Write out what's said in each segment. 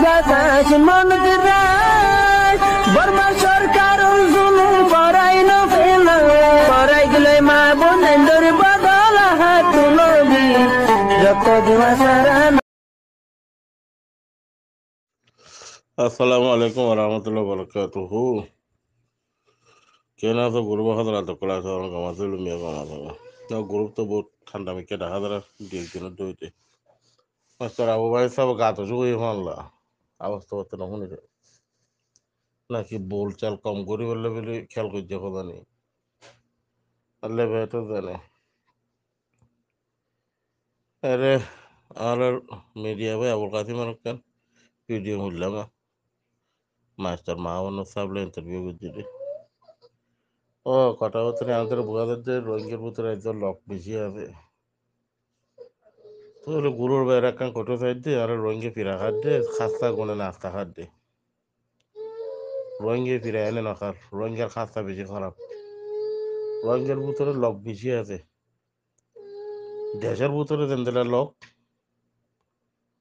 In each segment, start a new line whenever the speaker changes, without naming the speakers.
বাতাস মন দিরাই বর্মা সরকার জুলুম করাই না ফেলা করাই গেলে মা বোনের বদল হাত তুলবি যত দিবা সারা।
আসসালামু আলাইকুম ওরহমতুল্লাহ বরকাতুহু। কেনা তো গ্রুপ হাজার তো কলা সাধারণ কামাতে লুমিয়া কামাতে না গ্রুপ তো বহুত ঠান্ডা মিকে দেখা হাজার দিয়ে দিনের দইতে মাস্টার আবু ভাই সব গাত জুই মানলা অবস্থা করতে না শুনি নাকি বোল চাল কম করি বললে বলে খেয়াল করছে কথা নেই আল্লাহ ভাই তো জানে। আরে আর মিডিয়া ভাই আবুল কাসিম কেন ভিডিও মিললাম মাস্টার মাহমুদ সাহেব ইন্টারভিউ করছিলি ও কটা বছরে আমাদের বোঝা যে রোহিঙ্গার ভিতরে একজন লক বেশি আছে তো গুরুর বাইরে একখান কটো সাইড দে আর রোহিঙ্গা ফিরা খাট দে খাস্তা গুনে নাস্তা খাট দে রোহিঙ্গা ফিরা এনে না খার রোহিঙ্গার খাস্তা বেশি খারাপ রোহিঙ্গার ভিতরে লক বেশি আছে দেশের ভিতরে যেন লক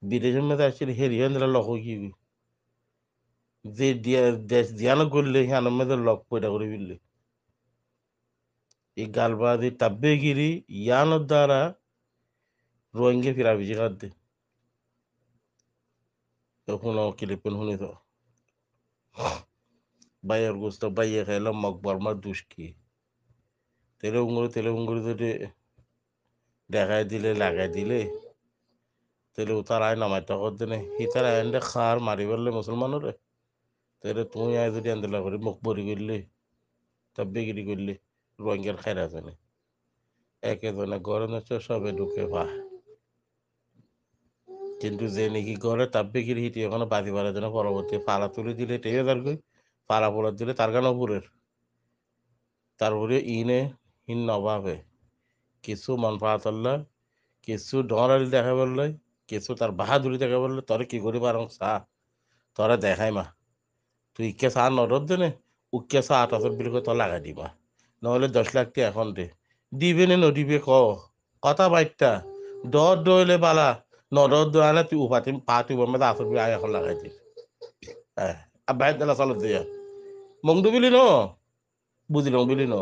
বিদেশের মধ্যে আসছিল হেরিয়ান লক কি যে দেশ দিয়ানো করলে হ্যাঁ মধ্যে লক পয়দা করে ফেললে এই গালবাদি তাব্বেগিরি ইয়ানোর দ্বারা রোহিঙ্গা ফিরা বেশি খাট দে শুনো ক্লিপেন শুনি তো বাইয়ের গোস্ত বাইয়ে খাইলাম মকবর মার দুষ্কি তেলে উঙ্গুরি যদি দেখাই দিলে লাগাই দিলে তেলে উতার আয় নামাই তখন দিনে হিতার আইনটা খার মারি বললে মুসলমানরে তেলে তুই আয় যদি আন্দোলন করি মুখ বরি করলি তা বিক্রি করলি রোহিঙ্গার খাইরা জানে একেজনে ঘরে নচ্ছে সবে ঢুকে ভা কিন্তু যে নাকি ঘরে তাপ বিক্রি হিটি ওখানে বাজি বাড়ার জন্য পরবর্তী পালা তুলে দিলে টেয়ে তার কই পালা পোলা দিলে তার গান উপরের তারপরে ইনে হিন নবাবে কিছু মন পাতল্লা কিছু ডরালি দেখা বললে কিছু তার বাহাদুরি দেখা বললে তোরে কি করি পারং চা তোরা দেখাই মা তুই ইকে চা নরদ দেনে উকে চা 8 বিল করে তোর লাগাই দিমা নহলে 10 লাখ টি এখন দে দিবে নে নদিবে ক কথা বাইটা ডর দইলে বালা নদর দোয়ালে তুই উপাতি পা তুই বমে 8 বিল আয় এখন লাগাই দি হ্যাঁ আর বাইর দিলা চালত দিয়া মংদু বিলি ন বুঝিলাম বিলি ন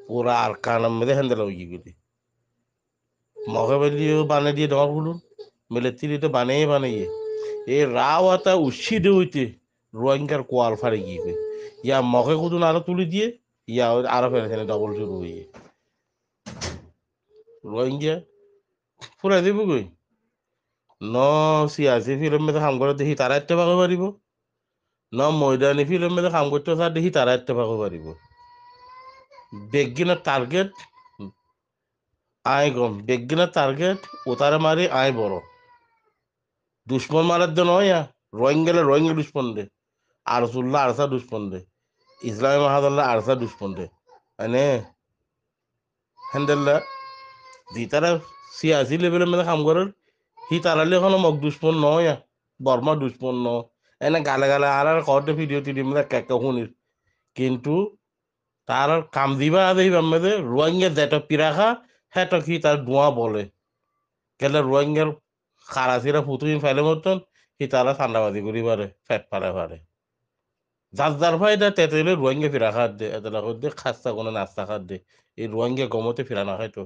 পুরা আর কানাম মেদে হেন্দেলা উগি গেলি মগে বেলিও বানে দিয়ে ডর গুলুন মেলে তিরিতে বানিয়ে এ রাওয়াতা উশিদে হইতে রোহিঙ্গার কোয়াল ফাড়ে গিয়ে ইয়া মগে কুদুন আরো তুলে দিয়ে ইয়া আরো ফেলে ডবল শুরু হয়ে রোহিঙ্গা ফুরাই দিব কই ন সিয়াসি ফিল্ম মেয়েদের কাম করে দেখি তারা একটা পাকো পারিব ন ময়দানি ফিল্ম মেয়েদের কাম করতে চার দেখি তারা একটা পাকো পারিব বেগিনের টার্গেট আয় গম বেগিনের টার্গেট ও তারা মারি আয় বড় দুশ্মন মারার জন্য রোহিঙ্গা দুশ্মন দে আরসুল্লাহ আরসা দুশ্মন দে ইসলামী মাহাদুল্লাহ আরসা দুশ্মন দে মানে হ্যান্ডেললা দি তারা সিয়াসি লেভেলের মধ্যে কাম করার হি তারালে এখনো মগ দুশ্মন নয় বর্মা দুশ্মন ন এনে গালে গালে আর কতে ভিডিও টিডিও মধ্যে একটা শুনির কিন্তু তার কাম দিবা দেখিবা মেয়েদের রোহিঙ্গা যেটা পিরাখা হেটা কি তার ধোঁয়া বলে কেলে রোহিঙ্গার খারাসিরা ফুতুইন ফেলে মতন হি তারা ঠান্ডাবাজি করি পারে ফ্যাট পারে যার ফায়দা তেতেলে রোহিঙ্গা ফিরা খাত দে এতলা দে খাস্তা কোনো নাস্তা খাত দে এই রোহিঙ্গা গমতে ফিরা না খাইতো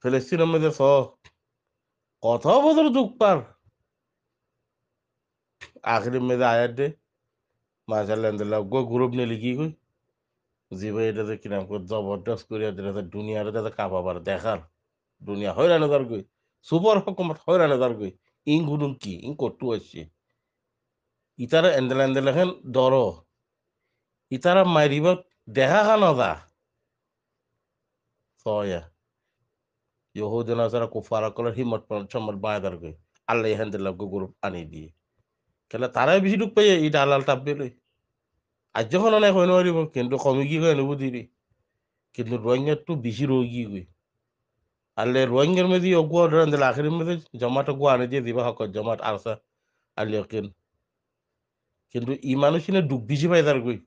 ফিলিস্তিনের মধ্যে কত বছর যুগ পার আখরি মেয়েদের আয়াত দে মাশাল্লাহ গো গ্রুপ নিয়ে লিখি গই জিবে এটাতে কিরাম করে জবরদস্ত করিয়া দিলে দুনিয়ার যাতে কাঁপাবার দেখার দুনিয়া হয়রানো তার গই সুপার হকুমত হয়রানো তার গই ইং গুনুম কি ইং কট্টু আসছে ইতারা এন্দেল হেন দর ইতারা মারিব দেখা খানো দা সয়া ইহুদিনা যারা কুফারা কলার হিম্মত সম্মত বাঁধার গই আল্লাহ হেন্দেল গ্রুপ আনি দিয়ে কেলে তারাই বেশি দুঃখ পাইয়ে ই দালাল টাপ পেলে আজ যখন অনেক হইতে পারিব কিন্তু কমে কি হয় নেবো দিবি কিন্তু রোহিঙ্গার তো বেশি রোগী গই আল্লে রোহিঙ্গার মধ্যে অগুয়া ধরেন দিলে আখের মধ্যে জমাটো গুয়া আনে দিয়ে দিবা হক জমাট আরসা আলিয়কেন কিন্তু ই মানুষ কিনে দুঃখ বেশি পাই তার গই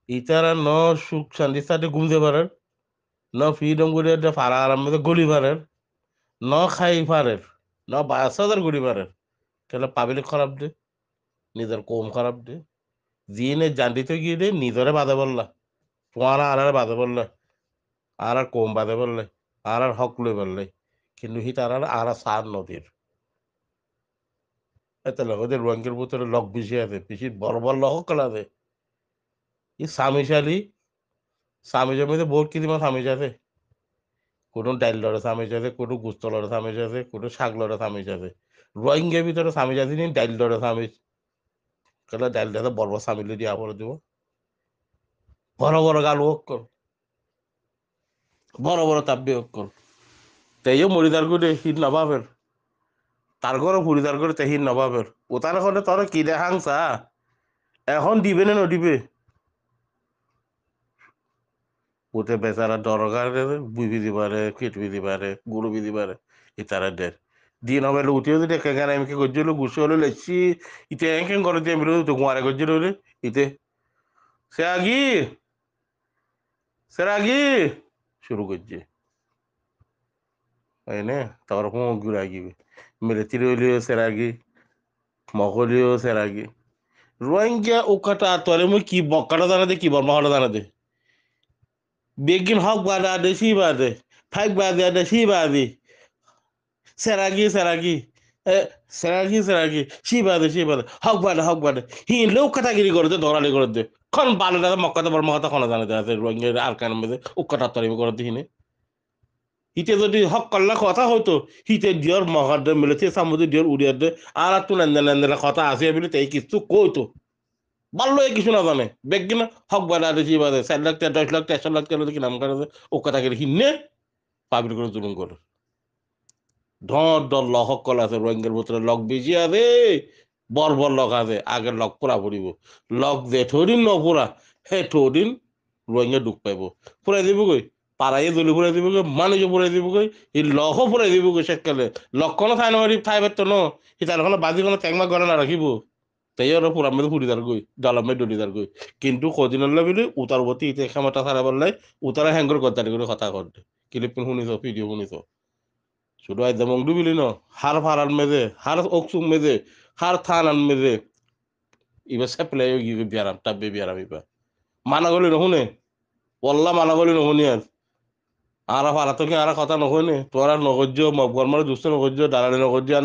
ইতারা ন সুখ শান্তির সাথে ঘুমতে পারেন ন ফ্রিডম করে ফারা আরাম মধ্যে গলি পারেন ন খাই পারেন ন বাসাদার গড়ি পারেন কেন পাবলিক খারাপ দে নিজের কম খারাপ দে জিনে জানতে গিয়ে দে নিজরে বাধা বললা তোমার আর বাধা বললা আর কম বাধা বললে আর হক লই বললে কিন্তু হি তার আর সার নদীর এত ওদের রঙের ভিতরে লক বেশি আছে বেশি বড় বড় লক কলা আছে ই সামিশালি সামিজের মধ্যে বহুত কিছু সামিজ আছে কোনো ডাইল লড়ে সামিজ আছে কোনো গুস্ত লড়ে সামিজ আছে কোনো শাক লড়ে সামিজ আছে রোহিঙ্গার ভিতরে সামিজ আছে নি ডাইল লড়ে সামিজ কেন ডাইলটাতে বড় বড় সামিলে দিয়া পরে দিব বড় বড় গাল হোক কর বড় বড় তাব্বি হোক কর তাইও মরিদার করে হিট নবাবের তার ঘরে পরিদার করে তাই হিট নবাবের ও তার ঘরে তোর কি দেখাংসা এখন দিবে না নদিবে ওতে বেচারা দরকার বুঝবি দিবারে কেটবি দিবারে গুরু বিধি পারে ইতারা দের দিন হবে উঠিও যদি কেন এমকে গজ্জল গুছো হলো লেছি ইতে এমকে করে দিয়ে মিলো তো কুমারে গজ্জল হলে ইতে সে আগি সেরাগি শুরু করছে এনে তারপর কোনো ঘুরে গিয়ে মিলিটারি হইলেও সেরাগি মগলিও সেরাগি রোহিঙ্গা ও কাটা তোরে মুই কি বক্কাটা জানা দে কি বর্মাটা জানা দে বেগিন হক বাদা দে সি বাদে ফাইক বাদে দে সি বাদে সেরাগি সেরাগি এ সেরাগি সি বাদে হক বাদে হি লোক কাটাগিরি করে দে দৌড়ালি করে দে খন বালে দাদা মক্কাতে বর্মাটা খন জানা দে আছে রোহিঙ্গা আর কান মধ্যে ও কাটা তোরে করে দিহিনে হিতে যদি হক কল্লা কথা হইতো হিতে দিয়র মহাদ্দে মিলেছে সামুদ্রে দিয়র উড়িয়ে দে আর একটু লেনদেন কথা আছে বলে তাই কিছু কইতো ভালো কিছু না জানে বেগ কিনা হক বাদা দিছি বাদে 4 লাখ 10 লাখ 13 লাখ কি নাম করে ও কথা করে হিনে পাবলিক করে জুলুম করে ধর ধর লক কল আছে রোহিঙ্গার ভিতরে লক বেশি আছে বর বর লক আছে আগের লক পুরা পড়িব লক যে থদিন নপুরা হে থদিন রোহিঙ্গা দুঃখ পাইব ফুরাই দিব কই পাড়াইয়ে দলি ফুরাই দিব কই মানুষও ফুরাই দিব কই এই লকও ফুরাই দিব কই শেষকালে লক্ষণও ঠাই নমারি ঠাই পারতো ন সি তার বাজি কোনো টেংমা গড়ে না রাখিব তাই ওরা পুরা মেয়ে ফুরিদার গই ডালামে ডলিদার গই কিন্তু কদিনের বলে উতার প্রতি ইতে ক্ষমতা ছাড়া বললে উতারা হ্যাঙ্গর গদ্দারি করে কথা করতে ক্লিপ শুনিছ ভিডিও শুনিছ শুধু আজ যেমন ডুবিলি ন হার ফারান মেজে হার অকসুম মেজে হার থানান মেজে এবার সেপলাই গিয়ে বিয়ারাম টাব্বে বিয়ারাম এবার মানা গলি নহুনে বললা মানা গলি নহুনি আর ফারা তো কি আর কথা নহুনে তোরা নগর্য গরমার দুষ্ট নগর্য দালালি নগর্য আর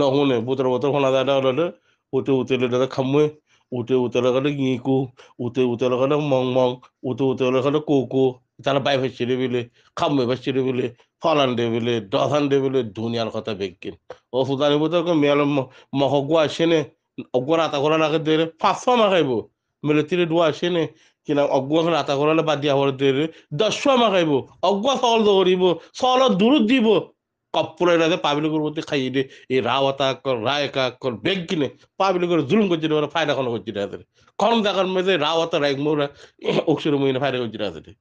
নহুনে বুতর বুতর শোনা যায় হলে উতে খামুয়ে উতে গেলে গিকু উতে গেলে মং উতে গেলে কো তারা বাই ভাসছিল বলে খামুয়ে ভাসছিল বলে ফলান দে বলে দহান দে বলে দুনিয়ার কথা বেগিন ও সুদানি বুতর মেয়াল মহগু আসে নে অগ্র আতা করা লাগে দেরে 500 মা খাইব মিলিটারি দোয়া আসে নে কিনা অগ্র আতা করালে বাদ দিয়া হওয়ার দেরে 10 মা খাইব অগ্র সল ধরিব সল দূরত দিব কপ্পুরে রাতে পাবলিকের মধ্যে খাইয়ে দে এই রাওয়াতা কর রায়কা কর বেগ কিনে পাবলিকের জুলুম করছে ওরা ফায়দা কোনো করছে রাতে কম দেখার মধ্যে রাওয়াতা রাইক মোরা অক্ষর মহিনে ফায়দা করছে রাতে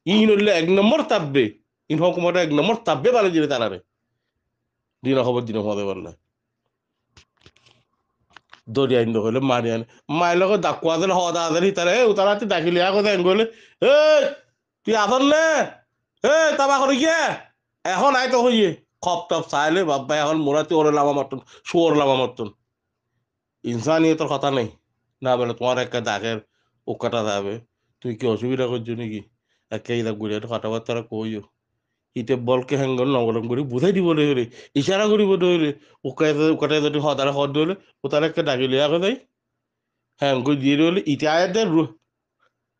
ইন হইলে 1 নম্বর তাববে ইন হকুমটা 1 নম্বর তাববে বালে দিলে তারারে দিন খবর দিন হতে পারলে দরিয়া ইন্দ হলে মারি আনে মায়ের লোক ডাকুয়া দিলে হওয়া দাদা তারা তারা ডাকিলে আগো দেন গলে এ তুই আসন নে তাবা করে গিয়ে এখন আয় তো হইয়ে খপ টপ চাইলে বাবা এখন মোরাতে ওরে লামা মতন শুয়োর লামা মতন ইনসানিয়তের কথা নেই না বলে তোমার একটা দাগের ওকাটা যাবে তুই কি অসুবিধা করছো নাকি একে ইদা ঘুরে কথাবার্তা কইও ইতে বলকে হ্যাঙ্গল নগলম করে বুঝাই দিব হলে ইশারা করিব ধরে ওকাটায় যদি হদারে হদ ধরলে ও তার একটা ডাকি লিয়া যায় হ্যাঁ করে দিয়ে হলে ইতে আয়াদের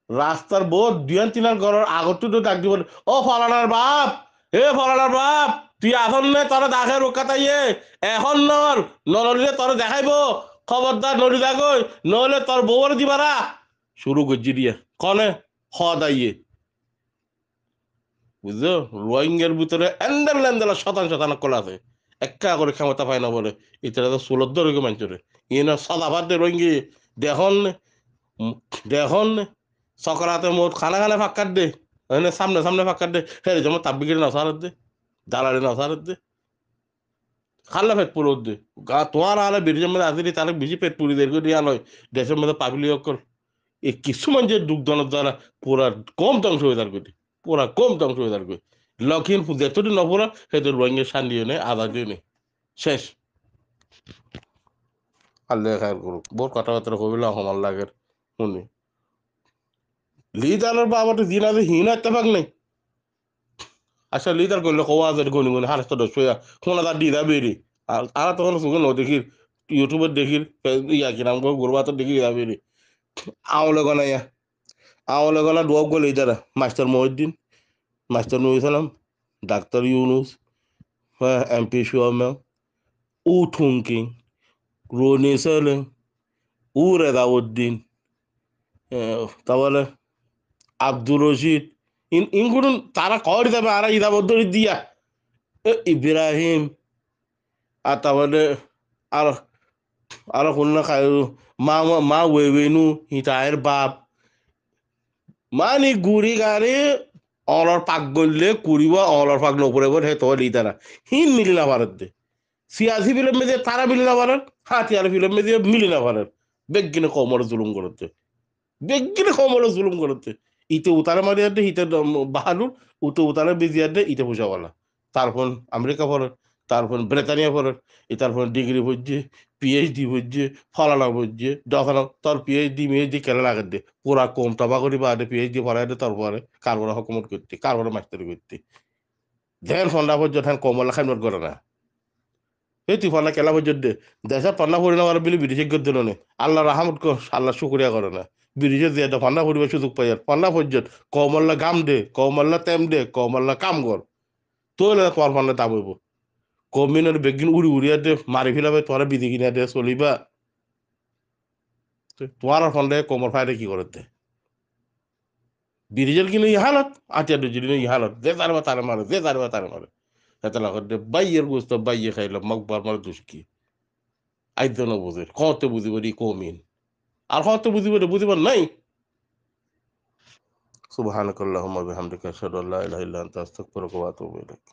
রাস্তার বোধ 2-3 ঘরের আগত তো ডাক দিব ও ফলানার বাপ ফলানার বাপ তুই এখন নে তোরা দাখে রোকাতাইয়ে এখন নলিলে তোর দেখাইব খবরদার নলি দাগই নহলে তোর বউর দিবারা শুরু করছি দিয়ে কনে হদ আইয়ে বুঝছো রোহিঙ্গার ভিতরে ল্যান্ডেলা শতান কলা আছে একা করে ক্ষমতা পায় না বলে এটা তো 16 রোগে মানছে ইয়ে সদা ভাত দে রোহিঙ্গি দেখুন সকালাতে মোট খানা ফাঁকার দে সামনে ফাঁকার দে হ্যাঁ যেমন তাব্বিগিরি নসারত দে দালালি নসারত দে খাল্লা পেট পুরো দে গা তোমার আলে ব্রিজের মধ্যে আসিলি তাহলে বেশি পেট পুরি দেয় দিয়া নয় দেশের মধ্যে পাবলিক অকল এই কিছুমান যে দুগ্ধনের দ্বারা পুরা কম ধ্বংস হয়ে থাকবে পুরা কম ধ্বংস হয়ে থাকবে লক্ষিণপুর যেতদিন নপরা সেটা রোহিঙ্গা শান্তিও নেই আজাদিও নেই শেষ আল্লাহ খায়ের করুক বোর কথাবার্তা কবিলা সমান লাগে শুনি লিদারের বাবাতে দিন আছে হিনা ইত্তেফাক নেই আচ্ছা লিদার করলে কওয়া যায় গনি গনি হারস্ত দশয়া শোনা তার দিদা বেরি আর তখন সুখ ন দেখির ইউটিউবে দেখির ইয়া কিরাম গুরবাত দেখি দিদা বেরি আওলে গনাইয়া আওলে গনা দোয়াব গো লিদার master Mohiuddin master Nur Islam doctor Yunus হ্যাঁ এমপি সুয়ামে উ থুংকিং রনি সেলেং উ রেদাউদ্দিন তাহলে আব্দুর রশিদ ইনগুলো তারা কর যাবে আর ইদাবদ্ধ দিয়া ইব্রাহিম আর তারপরে আর আর কোন না খাই মা মা ওয়েনু হিতায়ের বাপ মানে গুড়ি গাড়ি অলর পাক গললে কুড়িব অলর পাক নপরে বল হে তো লিতারা হিন মিলি না ভারত দে সিয়াসি ফিল্ম মে তারা মিলি না ভারত হাতিয়ার ফিল্ম মে মিলি না ভারত বেগিনে কমর জুলুম করতে বেগিনে কমর জুলুম করতে ইতে উতারে মারিয়াতে হিতে বাহাদুর উতারে বিজিয়াতে ইতে বুঝাওয়ালা তারপর আমেরিকা পড়ে তারপর ব্রিটানিয়া পড়ে তারপর ডিগ্রি বুঝছে পিএইচডি বুঝছে ফলানা বুঝছে যখন তোর পিএইচডি কেন লাগে দে পুরা কম তবা করি বাদে পিএইচডি পড়াই দে তারপরে কারবরে হকুমত করতে কারবরে মাস্টারি করতে ধ্যান ফন্ডা পর্যন্ত ধ্যান কমলা খাইমত করে না এই তুই ফন্ডা কেলা পর্যন্ত দে দেশের ফন্ডা পড়ি না বলে বিদেশে গদ দিল আল্লাহ রাহামত কর আল্লাহ শুক্রিয়া করে না বিদেশে যে ফন্ডা পড়িবার সুযোগ পাই ফন্ডা পর্যন্ত কমল্লা গাম দে কমল্লা তেম দে কমল্লা কাম কর তোর তোমার ফন্ডা দাম হইব কমিনের বেগিন উড়ি উড়িয়া দে মারি ফেলাবে তোরা বিধি কিনা দে চলিবা তোমার ফন্ডে কমর ফায়দে কি করতে বিরিজের কিনে ইহালত আটিয়া দুজির ইহালত যে তারবা তারে মারে যে তারবা তারে মারে সেটা লাগত দে বাইয়ের গোস্ত বাইয়ে খাইল মকবার মারে দুষ্কি আইতে না বুঝে কত বুঝিব রি কমিন আর কত বুঝিব রে বুঝিবার নাই সুবহানাক আল্লাহুম্মা বিহামদিকা আশহাদু আল্লা ইলাহা ইল্লা আনতা আস্তাগফিরুকা ওয়া আতুবু ইলাইক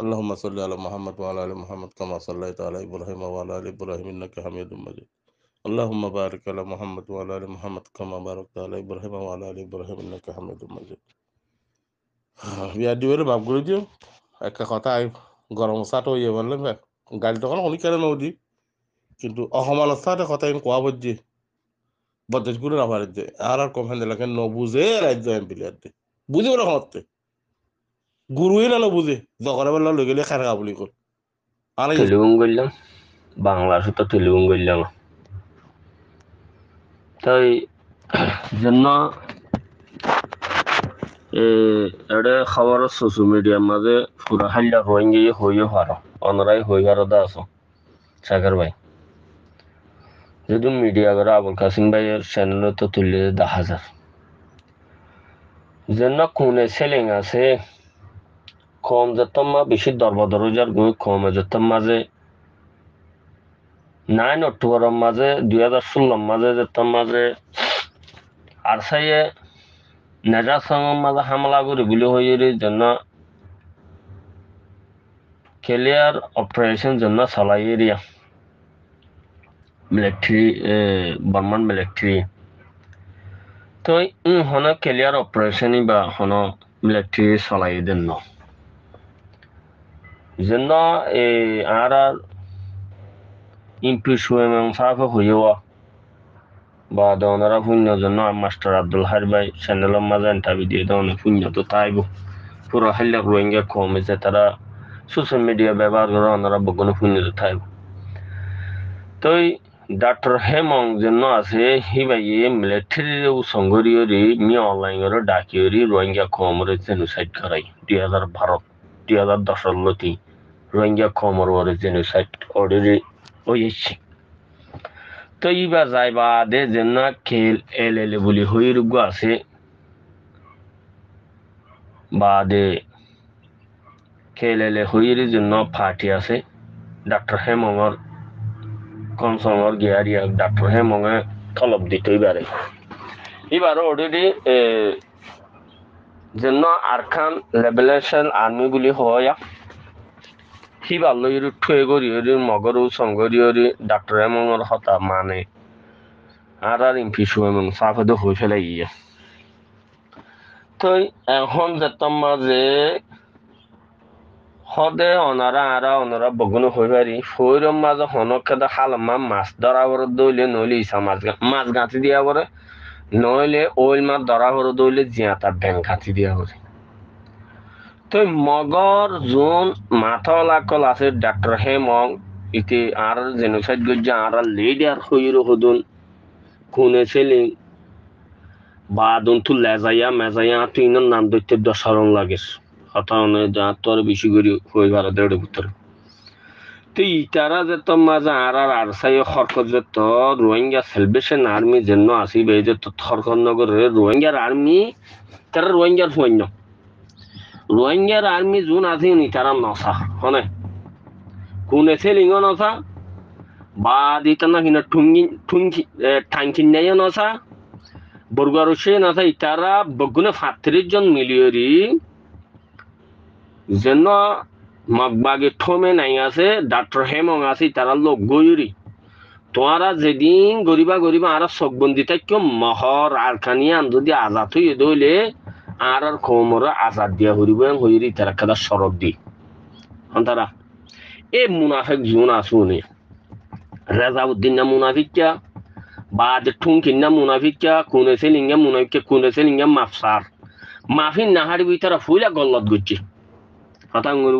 اللهم صل على محمد وعلى ال محمد كما صليت على ابراهيم وعلى ال ابراهيم انك حميد مجيد اللهم بارك على محمد وعلى ال محمد كما باركت على ابراهيم وعلى ال ابراهيم انك حميد مجيد বিয়া দিবের বাপগুলো দিও একটা কথা গরম চাট হইয়ে বললাম গাড়ি তখন অনেক কেন নদী কিন্তু অসমানতার কথা কোয়া বলছি বদেশ গুলো না পারে আর আর কম হ্যান্ডেল ন বুঝে রাজ্য এমপি দে বুঝিব না হতে গুরুই না বুঝে দখলে বললাম লই গেলে খারা বলি কর আর
తెలుగు করলাম বাংলা তো తెలుగు করলাম তাই জন্য এটা খবর সোশ্যাল মিডিয়ার মাঝে পুরা হাল্লা রোহিঙ্গি হইও হারো অনরাই হই হারো দা আছো সাগর ভাই যদি মিডিয়া করে আবুল কাসিম ভাইয়ের চ্যানেলে তো তুললে 10,000 জন্য কোনে সেলিং আছে কম যেতাম মা বেশি দরবাদরজার গুই কমে যেতাম মাঝে 9 অক্টোবরের মাঝে 2016 মাঝে যেতাম মাঝে আর সাইয়ে নেজা সঙ্গের মাঝে হামলা করে বলে হয়ে জন্য ক্লিয়ার অপারেশন জন্য চালাই এরিয়া মিলিটারি বর্মান মিলিটারি তো হন ক্লিয়ার অপারেশনই বা হন মিলিটারি চালাই দেন ন জন্য আর ইমপ্লিসমেন্ট সাফে হইয়া বা দনারা শূন্য জন্য মাস্টার আব্দুল হার ভাই চ্যানেলের মাঝে ইন্টারভিউ দিয়ে দেওয়া শূন্য তো তাইব পুরো হাল্লা রোহিঙ্গা কমেছে তারা সোশ্যাল মিডিয়া ব্যবহার করে ওনারা বগুনে শূন্য তো তাইব তো ডাক্তার হেমং জন্য আছে হি ভাই মিলিটারি সংগরিয়রি মি অনলাইন করে ডাকিয়রি রোহিঙ্গা কমরে জেনোসাইড করাই 2010 লতি রোহিঙ্গা কমর ওরে জেনোসাইড অলরেডি হয়েছে তো এইবার যাইবা দে যেন খেল এলে বলি হই রোগ আছে বাদে খেল এলে হইয়ের জন্য পার্টি আছে ডাক্তার হেমঙ্গর কনসঙ্গর গিয়ারিয়া ডাক্তার হেমঙ্গে তলব দিতেই পারে এবার অলরেডি জন্য আরখান লেবেলেশন আর্মি বলি হয় সিবার লই ঠুয়ে গড়িয়রি মগরু সংগরিয়রি ডাক্তার হেমঙ্গর হতা মানে আর ইমপিসু এবং সাফেদ হয়ে ফেলে ইয়ে তো এখন যেতাম মাঝে হদে অনারা বগুনো হই পারি ফইরম মাঝে হনকেদা হালমা মাছ ধরা বড় দইলে নইলে ইসা মাছ গাঁথি দিয়া পরে নইলে ওই মাছ ধরা বড় দইলে জিয়াতা ব্যাং গাঁথি দিয়া পরে তো মগর জোন মাথা কল আছে ডাক্তার হেমং ইতি আর জেনোসাইড গজ্জা আর লিডার হইরো হদুন কোনে সেলিং বা দন্তু লেজাইয়া মেজাইয়া তুইন নাম দৈত্য দশরণ লাগেস হতানে যা তোর বেশি করি হই ভালো দেড় উত্তর তো ইতারা যে তো মাজা আর সাই খরকত যে তো রোহিঙ্গা সেলভেশন আর্মি জন্য আসিবে যে তো থরকত নগরের রোহিঙ্গার আর্মি তারা রোহিঙ্গার সৈন্য রোহিঙ্গার আর্মি জোন আছে নি তারা নসা হনে কোন সেলিং নসা বা দিতা না কিনা ঠুঙ্গি টাঙ্কিন নেয় নসা বর্গার সে নসা ইতারা বগুনে 35 জন মিলিয়রি যেন মগবাগে ঠোমে নাই আছে ডাক্তার হেমং আছে তারা লোক গয়ুরি তোরা যেদিন গরিবা আর সকবন্দি থাকি মহর আরকানিয়ান যদি আজাদ হয়ে দইলে আর কোমরা আজাদ দিয়া হইব হইরি তারা কাদা সরব দি তারা এ মুনাফিক জুন আসুনি রেজাউদ্দিন না মুনাফিকা বা যে ঠুঙ্কিন না মুনাফিকা কোনে সেলিঙ্গা মুনাফিকা কোনে সেলিঙ্গা মাফসার মাফিন নাহারি তারা ফুইলা গল্লত গুচ্ছি হতাঙ্গুর